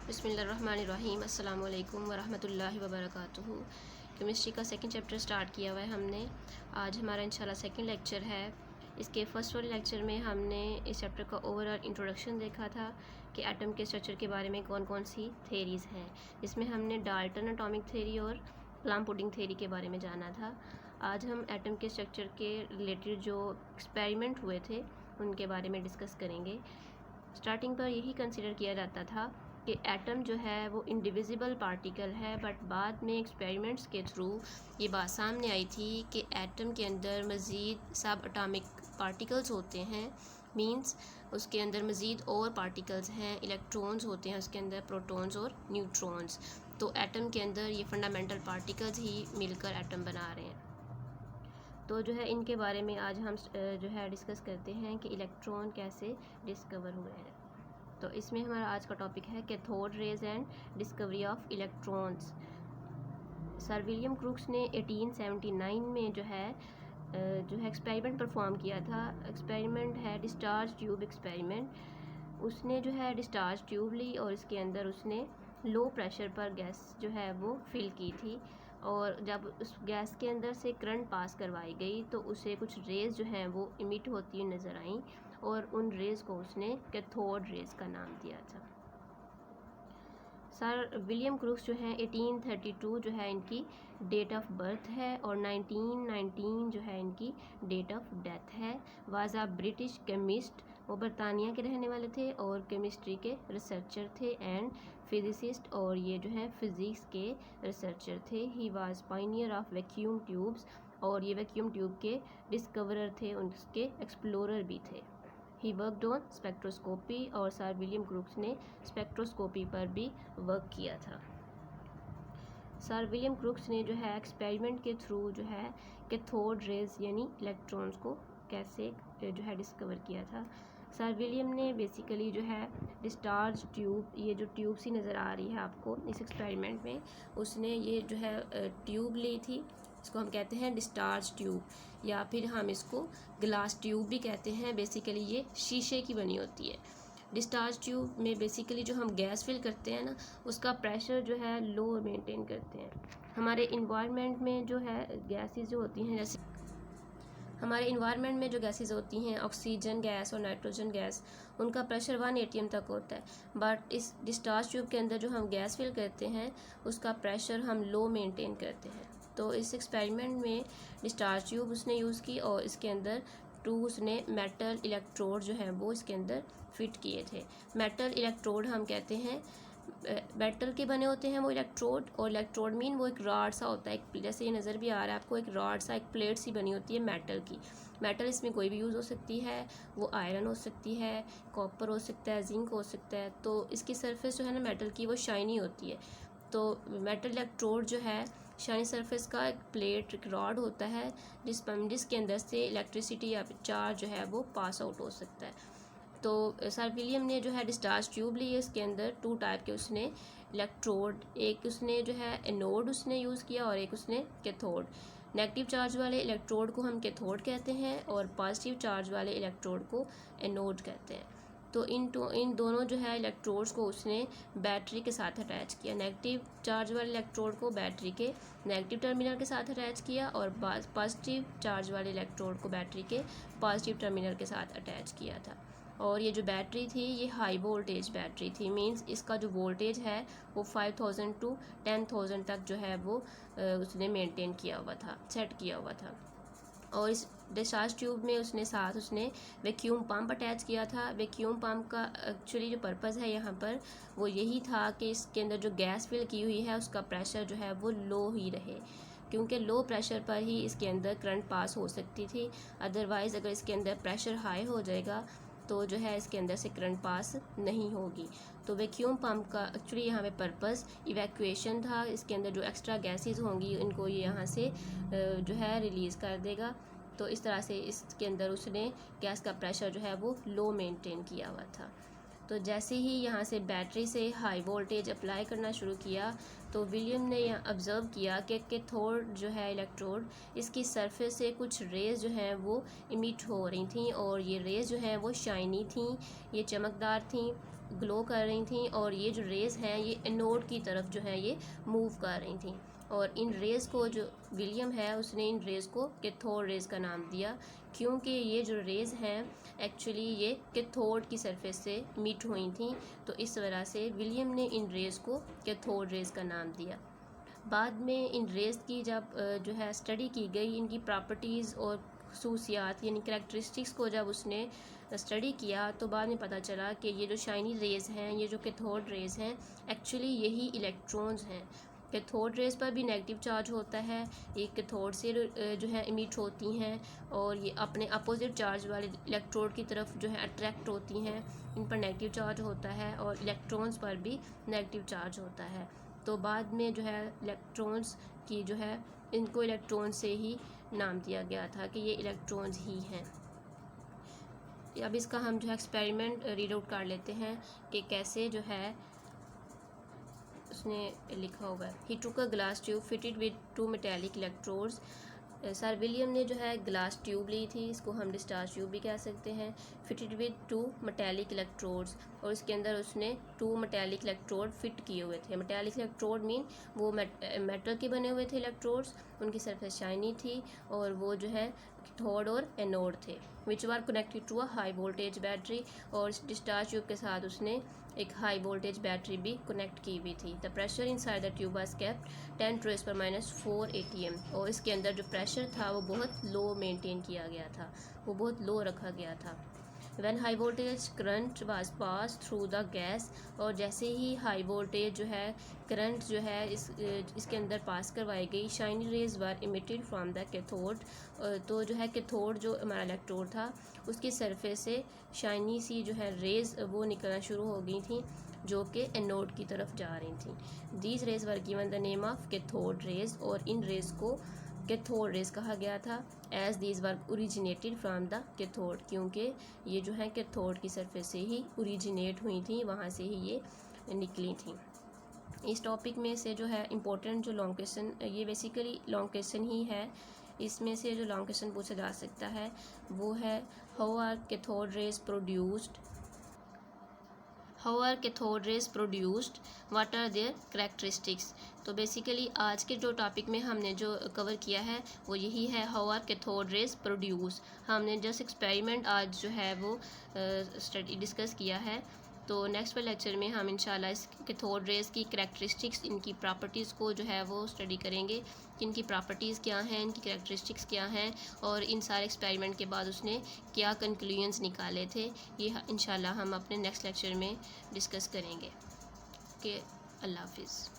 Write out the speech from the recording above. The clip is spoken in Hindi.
बिस्मिल्लाहिर्रहमानिर्रहीम अस्सलाम वालेकुम वरहमतुल्लाहि वबरकातुहू। केमिस्ट्री का सेकंड चैप्टर स्टार्ट किया हुआ है हमने। आज हमारा इंशाल्लाह सेकंड लेक्चर है। इसके फर्स्ट वाले लेक्चर में हमने इस चैप्टर का ओवरऑल इंट्रोडक्शन देखा था कि एटम के स्ट्रक्चर के बारे में कौन कौन सी थेरीज़ हैं। इसमें हमने डाल्टन एटॉमिक थेरी और प्लम पुडिंग थेरी के बारे में जाना था। आज हम एटम के स्ट्रक्चर के रिलेटेड जो एक्सपेरिमेंट हुए थे उनके बारे में डिस्कस करेंगे। स्टार्टिंग पर यही कंसिडर किया जाता था कि एटम जो है वो इंडिविजिबल पार्टिकल है, बट बाद में एक्सपेरिमेंट्स के थ्रू ये बात सामने आई थी कि एटम के अंदर मज़ीद सब एटॉमिक पार्टिकल्स होते हैं। मींस उसके अंदर मज़ीद और पार्टिकल्स हैं, इलेक्ट्रॉन्स होते हैं उसके अंदर, प्रोटॉन्स और न्यूट्रॉन्स। तो एटम के अंदर ये फंडामेंटल पार्टिकल्स ही मिलकर एटम बना रहे हैं। तो जो है इनके बारे में आज हम जो है डिस्कस करते हैं कि इलेक्ट्रॉन कैसे डिस्कवर हुए हैं। तो इसमें हमारा आज का टॉपिक है cathode rays and discovery of electrons. Sir William crooks ने 1879 में जो है एक्सपेरिमेंट परफॉर्म किया था। एक्सपेरिमेंट है डिस्चार्ज ट्यूब एक्सपेरिमेंट। उसने जो है डिस्चार्ज ट्यूब ली और इसके अंदर उसने लो प्रेशर पर गैस जो है वो फिल की थी, और जब उस गैस के अंदर से करंट पास करवाई गई तो उसे कुछ रेज़ जो हैं वो इमिट होती हुई नज़र आई, और उन रेज़ को उसने कैथोड रेज़ का नाम दिया था। सर विलियम क्रूक्स जो है 1832 जो है इनकी डेट ऑफ बर्थ है, और 1919 जो है इनकी डेट ऑफ डेथ है। Was a British chemist. वो बरतानिया के रहने वाले थे और केमिस्ट्री के रिसर्चर थे एंड फिजिसिस्ट, और ये जो है फिज़िक्स के रिसर्चर थे। He was Pioneer of vacuum tubes, और ये वैक्यूम ट्यूब के डिस्कवरर थे, उनके एक्सप्लोरर भी थे। ही वर्कड ऑन स्पेक्ट्रोस्कोपी, और सर विलियम क्रूक्स ने स्पेक्ट्रोस्कोपी पर भी वर्क किया था। सर विलियम क्रूक्स ने जो है एक्सपेरिमेंट के थ्रू जो है कैथोड रेज यानी इलेक्ट्रॉन्स को कैसे जो है डिस्कवर किया था। सर विलियम ने बेसिकली जो है डिस्चार्ज ट्यूब, ये जो ट्यूब सी नज़र आ रही है आपको इस एक्सपेरिमेंट में, उसने ये जो है ट्यूब ली थी। इसको हम कहते हैं डिस्चार्ज ट्यूब, या फिर हम इसको ग्लास ट्यूब भी कहते हैं। बेसिकली ये शीशे की बनी होती है। डिस्चार्ज ट्यूब में बेसिकली जो हम गैस फिल करते हैं ना, उसका प्रेशर जो है लो मेंटेन करते हैं। हमारे इन्वायरमेंट में जो है गैसेस जो होती हैं, जैसे हमारे इन्वायरमेंट में जो गैसेस होती हैं ऑक्सीजन गैस और नाइट्रोजन गैस, उनका प्रेशर 1 atm तक होता है, बट इस डिस्चार्ज ट्यूब के अंदर जो हम गैस फिल करते हैं उसका प्रेशर हम लो मेंटेन करते हैं। तो इस एक्सपेरिमेंट में डिस्चार्ज ट्यूब उसने यूज़ की, और इसके अंदर उसने मेटल इलेक्ट्रोड जो है वो इसके अंदर फिट किए थे। मेटल इलेक्ट्रोड हम कहते हैं, मेटल के बने होते हैं वो इलेक्ट्रोड, और इलेक्ट्रोड मीन वो एक रॉड सा होता है, एक जैसे ये नज़र भी आ रहा है आपको, एक रॉड सा, एक प्लेट सी बनी होती है मेटल की। मेटल इसमें कोई भी यूज़ हो सकती है, वो आयरन हो सकती है, कॉपर हो सकता है, जिंक हो सकता है। तो इसकी सरफेस जो है ना मेटल की, वो शाइनी होती है। तो मेटल इलेक्ट्रोड जो है शाइनी सरफेस का एक प्लेट, एक रॉड होता है जिसके अंदर से इलेक्ट्रिसिटी या चार्ज जो है वो पास आउट हो सकता है। तो सर विलियम ने जो है डिस्चार्ज ट्यूब ली है, इसके अंदर 2 टाइप के उसने इलेक्ट्रोड, एक उसने जो है एनोड उसने यूज़ किया और एक उसने कैथोड। नेगेटिव चार्ज वाले इलेक्ट्रोड को हम कैथोड कहते हैं, और पॉजिटिव चार्ज वाले इलेक्ट्रोड को एनोड कहते हैं। तो इन दोनों जो है इलेक्ट्रोड्स को उसने बैटरी के साथ अटैच किया। नेगेटिव चार्ज वाले इलेक्ट्रोड को बैटरी के नेगेटिव टर्मिनल के साथ अटैच किया, और पॉजिटिव चार्ज वाले इलेक्ट्रोड को बैटरी के पॉजिटिव टर्मिनल के साथ अटैच किया था। और ये जो बैटरी थी ये हाई वोल्टेज बैटरी थी, मींस इसका जो वोल्टेज है वो 5000 टू 10,000 तक जो है वो उसने मेंटेन किया हुआ था, सेट किया हुआ था। और इस डिस्चार्ज ट्यूब में उसने वैक्यूम पंप अटैच किया था। वैक्यूम पंप का एक्चुअली जो पर्पज़ है यहाँ पर वो यही था कि इसके अंदर जो गैस फिल की हुई है उसका प्रेशर जो है वो लो ही रहे, क्योंकि लो प्रेशर पर ही इसके अंदर करंट पास हो सकती थी। अदरवाइज़ अगर इसके अंदर प्रेशर हाई हो जाएगा तो जो है इसके अंदर से करंट पास नहीं होगी। तो वैक्यूम पंप का एक्चुअली यहाँ पे पर्पज़ इवैक्यूएशन था। इसके अंदर जो एक्स्ट्रा गैसेस होंगी इनको ये यहाँ से जो है रिलीज़ कर देगा। तो इस तरह से इसके अंदर उसने गैस का प्रेशर जो है वो लो मेंटेन किया हुआ था। तो जैसे ही यहाँ से बैटरी से हाई वोल्टेज अप्लाई करना शुरू किया, तो विलियम ने यहाँ ऑब्ज़र्व किया कि कैथोड जो है इलेक्ट्रोड, इसकी सरफेस से कुछ रेज़ जो हैं वो इमिट हो रही थी, और ये रेज़ जो हैं वो शाइनी थी, ये चमकदार थी। ग्लो कर रही थी और ये जो रेज़ हैं ये एनोड की तरफ जो है ये मूव कर रही थी। और इन रेज़ को जो विलियम है उसने इन रेज़ को कैथोड रेज़ का नाम दिया, क्योंकि ये जो रेज़ हैं एक्चुअली ये कैथोड की सरफेस से मीट हुई थी, तो इस वजह से विलियम ने इन रेज़ को कैथोड रेज़ का नाम दिया। बाद में इन रेज़ की जब जो है स्टडी की गई, इनकी प्रॉपर्टीज़ और खसूसियात यानी करैक्टरिस्टिक्स को जब उसने स्टडी किया, तो बाद में पता चला कि ये जो शाइनी रेज़ हैं, ये जो कैथोड रेज़ हैं, एक्चुअली यही इलेक्ट्रॉन्स हैं। कैथोड रेज़ पर भी नेगेटिव चार्ज होता है, ये कैथोड से जो है इमिट होती हैं और ये अपने अपोजिट चार्ज वाले इलेक्ट्रोड की तरफ जो है अट्रैक्ट होती हैं, इन पर नेगेटिव चार्ज होता है और इलेक्ट्रॉन्स पर भी नेगेटिव चार्ज होता है। तो बाद में जो है इलेक्ट्रॉन्स की जो है इनको इलेक्ट्रॉन से ही नाम दिया गया था कि ये इलेक्ट्रॉन्स ही हैं। अब इसका हम जो है एक्सपेरिमेंट रीड आउट कर लेते हैं कि कैसे जो है उसने लिखा हुआ है। He took a glass tube fitted with 2 metallic electrodes. Sir William ने जो है ग्लास ट्यूब ली थी, इसको हम डिस्चार्ज ट्यूब भी कह सकते हैं, फिटेड विद 2 मेटेलिक इलेक्ट्रोड्स, और इसके अंदर उसने 2 मेटेलिक इलेक्ट्रोड फिट किए हुए थे। मेटेलिक इलेक्ट्रोड मीन वो मेटल के बने हुए थे इलेक्ट्रोड्स, उनकी सरफेस शाइनी थी और वो जो है कैथोड और एनोड थे, which were connected to a high voltage battery, और इस डिस्चार्ज ट्यूब के साथ उसने एक हाई वोल्टेज बैटरी भी कनेक्ट की हुई थी। The pressure inside the tube was kept 10⁻⁻4 atm, और इसके अंदर जो प्रेशर था वो बहुत लो मेंटेन किया गया था, वो बहुत लो रखा गया था। When high voltage current was pass through the gas, और जैसे ही हाई वोल्टेज जो है करंट जो है इसके अंदर पास करवाई गई, shiny raise were emitted from the cathode, तो जो है कैथोड जो हमारा इलेक्ट्रोड था उसकी सरफेस से शाइनी सी जो है रेज वो निकलना शुरू हो गई थी, जो कि एनोड की तरफ जा रही थी। These rays were given the name of cathode rays, और इन रेज को कैथोड रेज कहा गया था, as these were originated from the cathode, क्योंकि ये जो है कैथोड की सरफेस से ही ओरिजिनेट हुई थी, वहाँ से ही ये निकली थी। इस टॉपिक में से जो है इम्पोर्टेंट जो लॉन्ग क्वेश्चन, ये बेसिकली लॉन्ग क्वेश्चन ही है, इसमें से जो लॉन्ग क्वेश्चन पूछा जा सकता है वो है how are cathode rays produced, how are cathode rays produced, what are their characteristics. तो बेसिकली आज के जो टॉपिक में हमने जो कवर किया है वो यही है, how are cathode rays produce. हमने जस्ट एक्सपेरिमेंट आज जो है वो स्टडी डिस्कस किया है। तो नेक्स्ट वाले लेक्चर में हम इंशाल्लाह इस कैथोड रेज की करैक्टरिस्टिक्स, इनकी प्रॉपर्टीज़ को जो है वो स्टडी करेंगे, इनकी प्रॉपर्टीज़ क्या हैं, इनकी करैक्टरिस्टिक्स क्या हैं, और इन सारे एक्सपेरिमेंट के बाद उसने क्या कंक्लूजन्स निकाले थे, ये इंशाल्लाह हम अपने नेक्स्ट लेक्चर में डिस्कस करेंगे। ओके, अल्लाह हाफिज़।